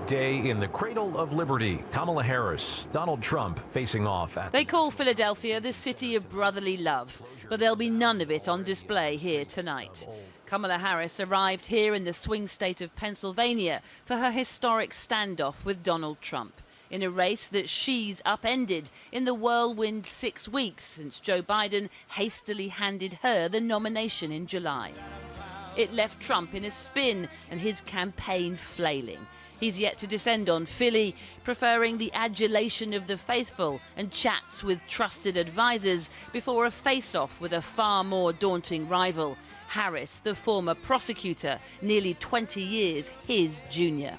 day in the cradle of liberty. Kamala Harris, Donald Trump facing off at... They call Philadelphia the city of brotherly love, but there'll be none of it on display here tonight. Kamala Harris arrived here in the swing state of Pennsylvania for her historic standoff with Donald Trump, in a race that she's upended in the whirlwind 6 weeks since Joe Biden hastily handed her the nomination in July. It left Trump in a spin and his campaign flailing. He's yet to descend on Philly, preferring the adulation of the faithful and chats with trusted advisors before a face-off with a far more daunting rival, Harris, the former prosecutor, nearly 20 years his junior.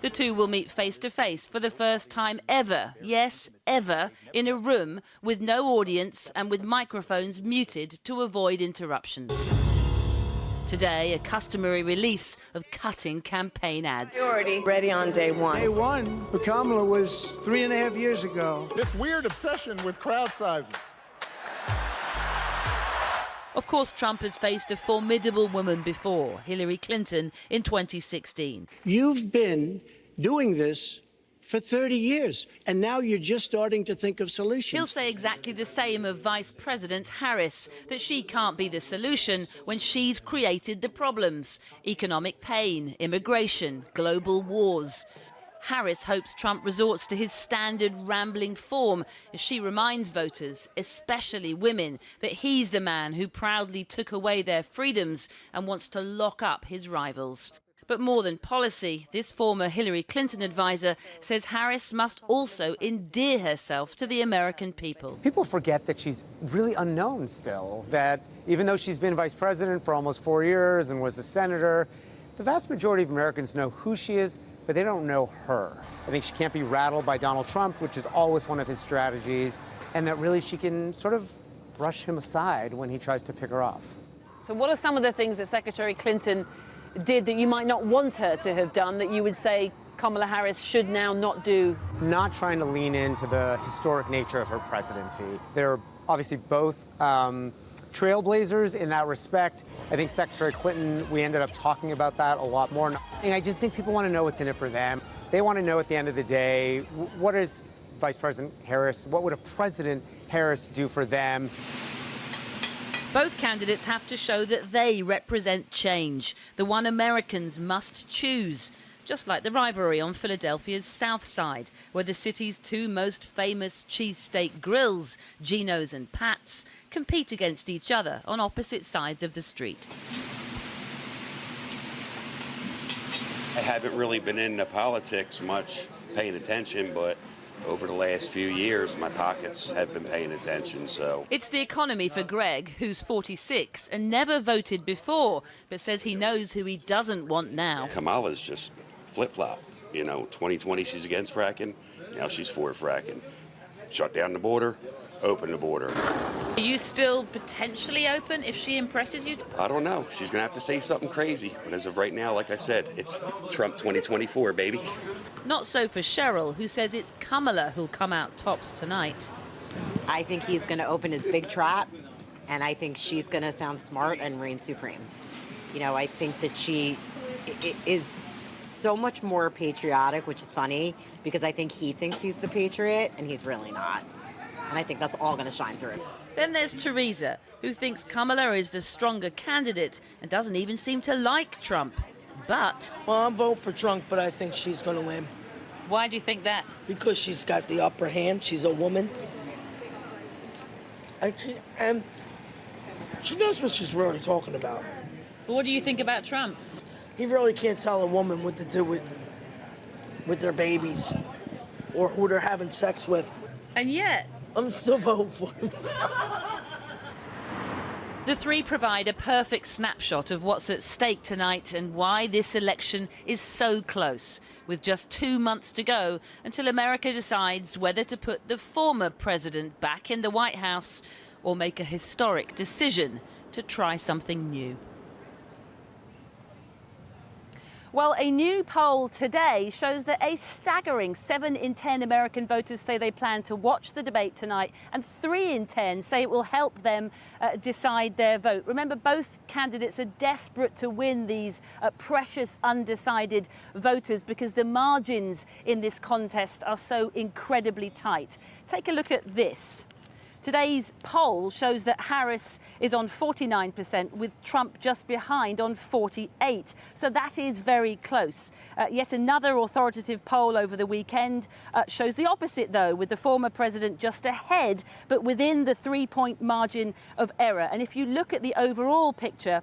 The two will meet face-to-face for the first time ever, yes, ever, in a room with no audience and with microphones muted to avoid interruptions. Today, a customary release of cutting campaign ads. You're already ready on day one. Day one, but Kamala was 3.5 years ago. This weird obsession with crowd sizes. Of course, Trump has faced a formidable woman before, Hillary Clinton, in 2016. You've been doing this for 30 years, and now you're just starting to think of solutions. He'll say exactly the same of Vice President Harris, that she can't be the solution when she's created the problems: economic pain, immigration, global wars. Harris hopes Trump resorts to his standard rambling form as she reminds voters, especially women, that he's the man who proudly took away their freedoms and wants to lock up his rivals. But more than policy, this former Hillary Clinton advisor says Harris must also endear herself to the American people. People forget that she's really unknown still, that even though she's been vice president for almost 4 years and was a senator, the vast majority of Americans know who she is, but they don't know her. I think she can't be rattled by Donald Trump, which is always one of his strategies, and that really she can sort of brush him aside when he tries to pick her off. So what are some of the things that Secretary Clinton did that you might not want her to have done that you would say Kamala Harris should now not do? Not trying to lean into the historic nature of her presidency. They're obviously both trailblazers in that respect. I think Secretary Clinton, we ended up talking about that a lot more. And I just think people want to know what's in it for them. They want to know at the end of the day, what is Vice President Harris, what would a President Harris do for them? Both candidates have to show that they represent change, the one Americans must choose. Just like the rivalry on Philadelphia's South Side, where the city's two most famous cheesesteak grills, Geno's and Pat's, compete against each other on opposite sides of the street. I haven't really been into politics much, paying attention, but over the last few years, my pockets have been paying attention, so... It's the economy for Greg, who's 46 and never voted before, but says he knows who he doesn't want now. Kamala's just flip-flop. You know, 2020 she's against fracking, now she's for fracking. Shut down the border, open the border. Are you still potentially open if she impresses you? I don't know. She's going to have to say something crazy. But as of right now, like I said, it's Trump 2024, baby. Not so for Cheryl, who says it's Kamala who'll come out tops tonight. I think he's going to open his big trap, and I think she's going to sound smart and reign supreme. You know, I think that she is so much more patriotic, which is funny, because I think he thinks he's the patriot, and he's really not. And I think that's all going to shine through. Then there's Teresa, who thinks Kamala is the stronger candidate and doesn't even seem to like Trump. But... Well, I'm voting for Trump, but I think she's going to win. Why do you think that? Because she's got the upper hand. She's a woman. And she knows what she's really talking about. What do you think about Trump? He really can't tell a woman what to do with their babies or who they're having sex with. And yet... I'm still voting for him. The three provide a perfect snapshot of what's at stake tonight and why this election is so close, with just 2 months to go until America decides whether to put the former president back in the White House or make a historic decision to try something new. Well, a new poll today shows that a staggering 7 in 10 American voters say they plan to watch the debate tonight, and 3 in 10 say it will help them decide their vote. Remember, both candidates are desperate to win these precious undecided voters because the margins in this contest are so incredibly tight. Take a look at this. Today's poll shows that Harris is on 49%, with Trump just behind on 48%. So that is very close. Yet another authoritative poll over the weekend shows the opposite, though, with the former president just ahead, but within the 3-point margin of error. And if you look at the overall picture,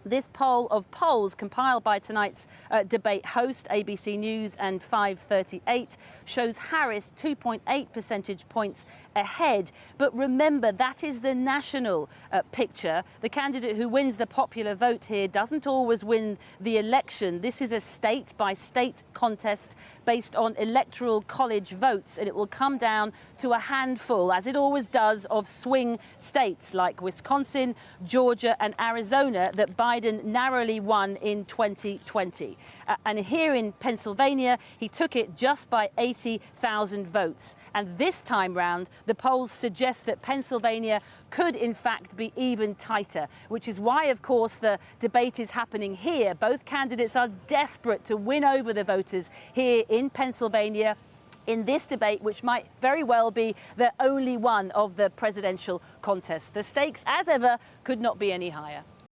this poll of polls compiled by tonight's debate host, ABC News and 538, shows Harris 2.8 percentage points ahead. But remember, that is the national picture. The candidate who wins the popular vote here doesn't always win the election. This is a state-by-state contest based on electoral college votes, and it will come down to a handful, as it always does, of swing states like Wisconsin, Georgia and Arizona that Biden narrowly won in 2020. And here in Pennsylvania, he took it just by 80,000 votes. And this time round, the polls suggest that Pennsylvania could in fact be even tighter, which is why, of course, the debate is happening here. Both candidates are desperate to win over the voters here in Pennsylvania in this debate, which might very well be the only one of the presidential contest. The stakes, as ever, could not be any higher.